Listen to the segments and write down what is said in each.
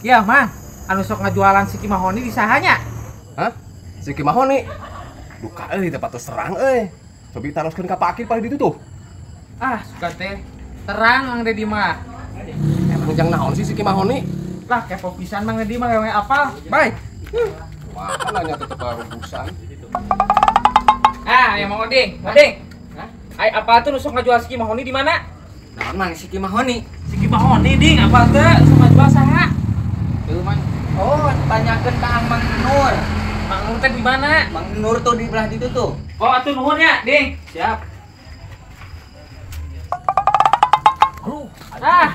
Iya, Mang. Anu sok ngajualan si Kimahoni di sahanya. Hah? Si Kimahoni? Duka tempat terus terang Cobi taroskeun ka Pak Akil pada ditu tuh. Ah, suka teh. Terang Mang Dedi mah. Emang jang naon sih si Kimahoni? Lah, kepo pisan Mang Dedi mah gawe apal. Baik. Wah, nanya tetep barusan. Ah, yang Mang Oding. Oding. Hah? Ai apa tuh nu sok ngajual si Kimahoni di mana? Naon Mang si Kimahoni? Si Kimahoni ding, apa teh sok ngajual saha? Tuh Mang. Oh, tanyakeun ka Mang Nur. Mang Nur teh di mana? Mang Nur tuh di belah ditu tuh. Oh, atuh nuhun ya, Ding. Siap.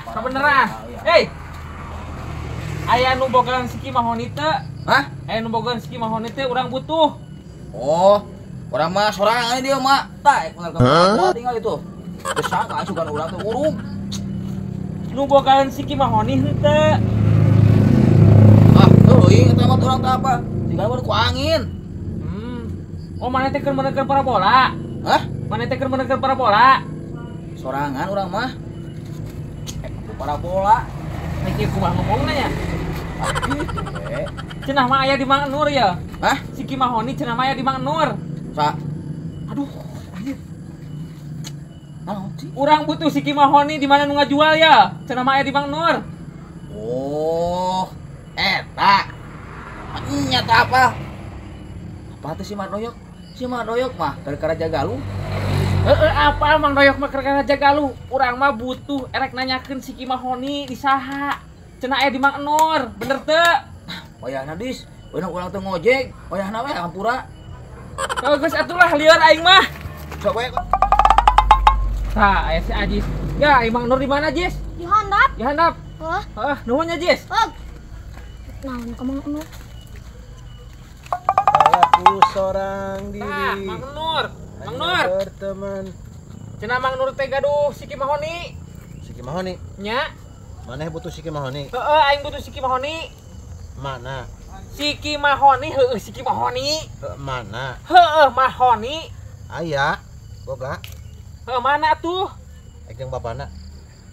Kebeneran. Hei. Aya nu bogaan si Kimahoni teh. Hah? Aya nu bogaan si Kimahoni teh urang butuh. Oh, orang mah sorangan dia mah. Tak, tinggal tinggal itu. Besar kan sugan urang teh urung. Nu bogaan si Kimahoni henteu. Ah, euy eta mah urang teh apa? Tinggal baru ku angin. Oh, mana teh keur meneukeun parabola? Hah? Mana teh keur meneukeun parabola? Sorangan urang mah. Parabola. Nek kumaha ngomongna nya? Cenah mah aya di Mang Nur ya? Hah? Si Kimahoni cenah mah aya di Mang Nur. Sa. Aduh, anjir. Naon sih? Urang butuh si Kimahoni di mana nu ngajual ya? Cenah mah aya di Mang Nur. Oh, eta. Nyata apa? Apa tuh si Madoyok? Si Madoyok mah gara-gara jagalu. Apa Mang Doyok mah keur jagalu? Urang mah butuh erek nanyakeun si Kimahoni di saha. Cenah aya di Mang Nur, bener teu? Wayahna dis, urang teh ngojek, wayahna we hampura. Geus atulah lieur aing mah. Sok we. Tah, aya si Ajis. Ya, Mang Nur di mana, Jis? Di handap. Di handap. Hah? Nuhun ya, Jis. Naon ka Mang Nur? Aku seorang diri. Mang Nur. Mang hanya Nur. berteman. Cenah Mang Nur teh gaduh si Kimahoni. Si Kimahoni. Nya? Maneh butuh si Kimahoni. Heeh, aing butuh si Kimahoni. Mana? Si Kimahoni, heueuh si Kimahoni. Mana? Heueuh, Mahoni. Aya. Boga. Heueuh mana tuh? Jeung bapana.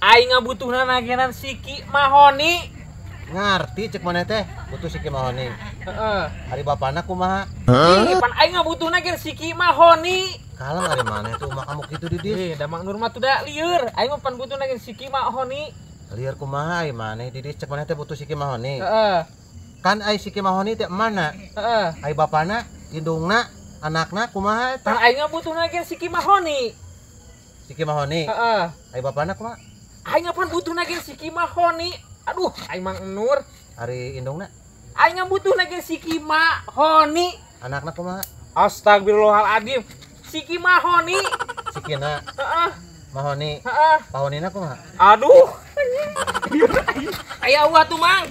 Aing ngabutuhna nagenan si Kimahoni. Ngarti cek maneh teh butuh si Kimahoni. Heeh. Hari bapana kumaha? Ih, pan aing ngabutuhna gen si Kimahoni. Kalem hari maneh tuh mah kamu kitu di dieu. Da Mang Nur mah tuh da lieur. Aing mah pan butuhna gen si Kimahoni. Lieur kumaha ai maneh di dieu cek maneh teh butuh si Kimahoni. Heeh. Kan ai si Kimahoni teh mana? Heeh. Ai bapana, indungna, anakna kumaha Pan eta? aing ngabutuhna gen si Kimahoni. Si Kimahoni. Heeh. Ai bapana kumaha? Aing pan butuhna gen si Kimahoni. Aduh, aing Mang Nur. Ari indungna, Aing ngabutuhna gen si Kimahoni. anakna kumaha? Astagfirullahaladzim. Si Kimahoni. Sikina, Heeh. Mahoni, Heeh. Pahonina kumaha? Aduh. Aya eueuh tuh, Mang.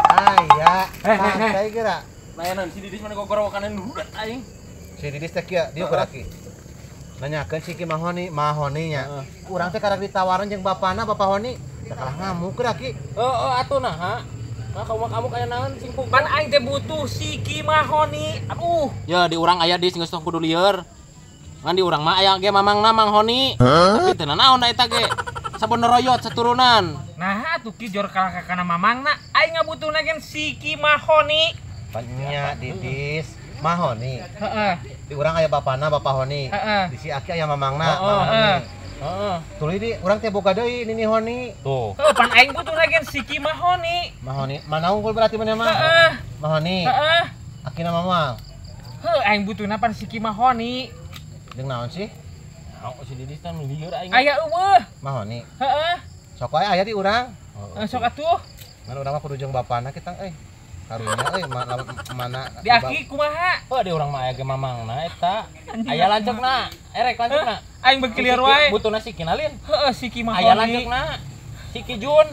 Aya, santai kira. Layanan si Didis mana gogorokanan dulu aing. Si Didis teh kieu, dieu beraki. Nanyakeun si Mahoni nya. Urang teh karek ditawaran jeung bapana, Bapak Honi. Da kalah ngamuk beraki. Atuh nah, ha. Nah, kamu kayak naon sing pan aing teh butuh si Kimahoni. Aduh. Ya di urang aya di geus kudu lieur. Ngan di urang mah aya ge mamangna Mang Honi. Tapi teu naon da eta ge. Sabener royot saturunan. Nah, atuh ki jor kana mamangna. Aing ngabutuhna gen si Kimahoni. Panya Didis, Mahoni. Heeh. Di urang aya bapana, Bapak Honi. Heeh. Di si Aki aya mamangna, Heeh. Mahoni. Heeh. Tuluy di urang teh boga deui Nini Honi. Tuh. Pan aing butuhna gen si Kimahoni. Mahoni, mana unggul berarti mana mah? Heeh. Mahoni. Heeh. Akina Mamang. Heuh, aing butuhna pan si Kimahoni. Jeung naon sih? Si Didis teh lieur aing. Aya eueuh. Mahoni. Heeh. Sok wae aya di urang. Sok atuh. Ngan urang mah kudu jeung bapana kita karunya mana Di aki kumaha? Di urang mah aya ge mamangna eta. Aya lancokna. Erek lancokna. Aing beuki lieur wae. Butuhna si Kinalin. Heeh, si Kimahoni. Aya lancokna. Si Kijun.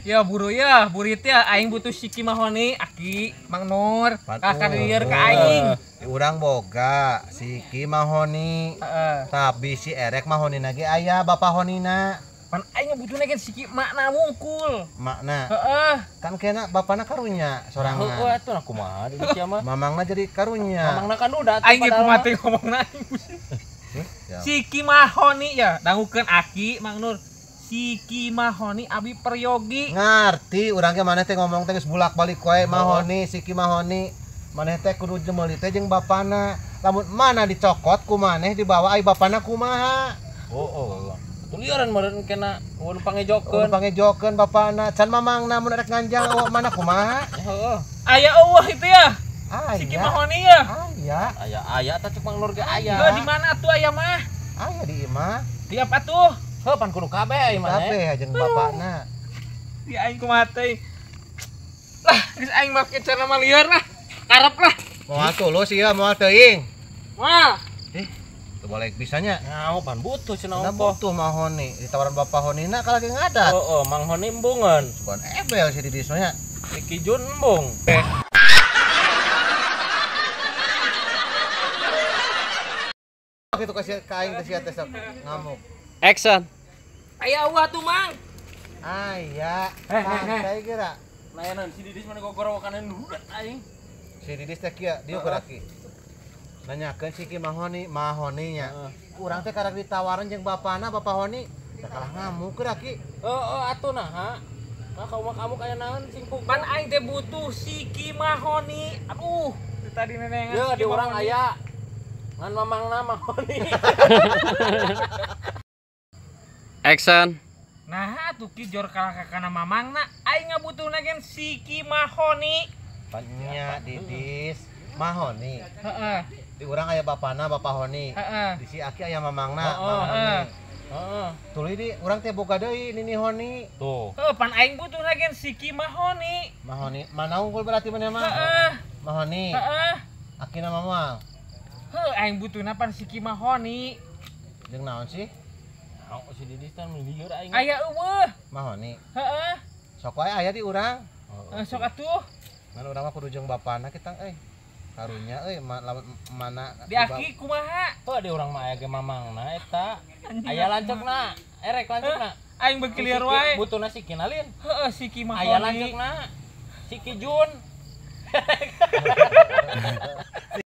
Ya buru ya, burit ya. Aing butuh si Kimahoni, Aki, Mang Nur. Kakak lieur ka aing. Di urang boga si Mahoni. Heeh. Tapi si Erek Mahonina ge aya Bapak Honina. Pan aing butuhna gen si makna wungkul. Makna. Heeh. Kan kena bapana karunya sorangan. Atuh nah kumaha di dieu mah. Mamangna jadi karunya. Mamangna kan udah. Aing ge kumaha teh ngomongna aing. Ya. Si Kimahoni ya, dangukeun Aki, Mang Nur. Siki Mahoni abi peryogi. Ngarti urang ge maneh teh ngomong teh geus bulak-balik wae Mahoni Siki Mahoni. Maneh teh kudu jemeuli teh jeung bapana. Lamun mana dicokot ku maneh dibawa ai bapana kumaha? Oh. Tuliaran meureun kena ulun Kun pangejokeun. pangejokeun bapana. Can mamangna mun rek nganjang awak mana kumaha? Heeh. Aya eueuh itu ya. Siki Aya. Mahoni ya. Aya. Aya tah cek Mang Nur ge Heuh, aya. di mana tuh aya mah? Aya di imah. Di apa tuh? Heuh pan kudu kabeh ieu mah. Kabeh jeung bapana. Di aing kumaha teh. Lah, geus aing make cara mah lieur lah. Karep lah. Moal tulus ieu moal teuing. Wah, Teu boleh bisanya. Ngao pan butuh cenah Nah opo. butuh Mahoni. Ditawaran Bapak Honina kalau lagi ngadat. Heeh, Mang Honi embungeun. Bukan ebel sih di disnya. Iki Jun embung. Itu kasih kain kasih tes ngamuk. Action. aya eueuh tuh, Mang. Aya. Heh. Santai kira. Layanan si Didis mana gogorowakan dudat aing. Si Didis teh kieu dieu keraki. Nanyakeun si Ki Mahoni, Mahoninya. Urang teh karek ditawaran jeung bapana, Bapak Honi. Da kalah ngamuk keraki. Oh, atuh nah, ha. Nah, kamu kayak naon singkuk. Pan aing teh butuh Siki Mahoni. Aduh, itu tadi nenengan. Ya, Siki di orang Mahoni. aya. Ngan mamangna Mahoni. Action. Nah, tuh ki jor kalah kakana mamangna. Aing ngabutuhna gen Siki Mahoni. Panya Didis, Mahoni. Heeh. Di urang aya bapana, Bapak Honi. Heeh. Di si Aki aya mamangna, Heeh, Mahoni. Heeh. Tuluy di urang teh boga deui Nini Honi. Tuh. Heuh, pan aing butuhna gen Siki Mahoni. Mahoni, mana unggul berarti mana mah? Heeh. Mahoni. Heeh. Aki nama mah. Heuh, aing butuhna pan Siki Mahoni. Jeung naon sih? Nah, si Didis teh lieur aing. Aya eueuh. Mahoni. Heeh. Sok wae aya di urang. Sok atuh. Ngan urang mah kudu jeung bapana kita karunya mana Di Aki kumaha? Heuh, di urang mah aya ge mamangna eta. Aya lancukna. Erek lancukna. Aing beuki lieur wae. Butuhna si Kinalin. Heeh, Siki Mahoni. Aya lancukna. Si Kijun.